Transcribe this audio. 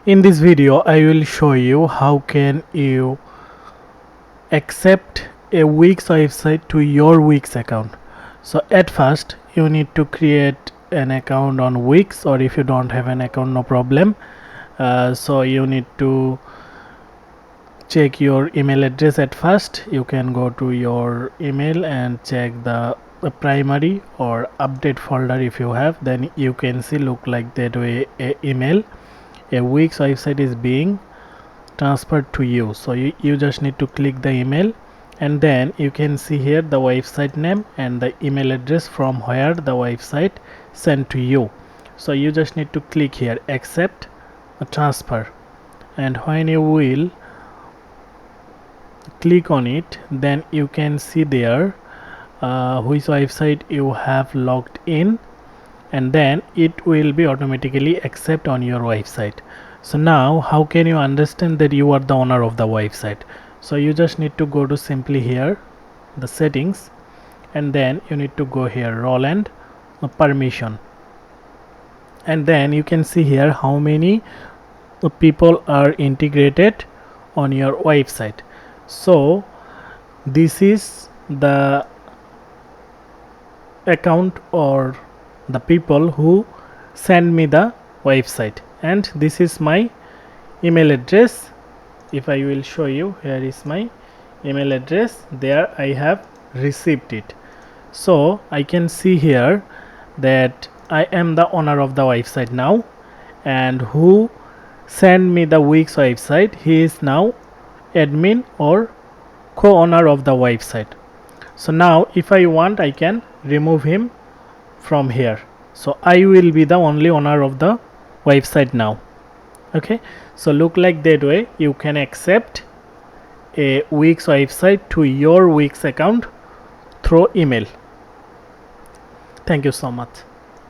In this video I will show you how can you accept a Wix website to your Wix account. So at first you need to create an account on Wix, or if you don't have an account, no problem. So you need to check your email address. At first you can go to your email and check the primary or update folder. If you have, then you can see look like that way a email, a Wix website is being transferred to you. So you just need to click the email, and then you can see here the website name and the email address from where the website sent to you. So you just need to click here accept a transfer, and when you will click on it, then you can see there which website you have logged in, and then it will be automatically accept on your website. So now how can you understand that you are the owner of the website? So you just need to go to simply here the settings, and then you need to go here role and permission, and then you can see here how many people are integrated on your website. So this is the account or the people who send me the website, and this is my email address. If I will show you, here is my email address, there I have received it. So I can see here that I am the owner of the website now, and who sent me the Wix website, he is now admin or co-owner of the website. So now if I want, I can remove him from here. So I will be the only owner of the website now. Okay, so look like that way you can accept a Wix website to your Wix account through email. Thank you so much.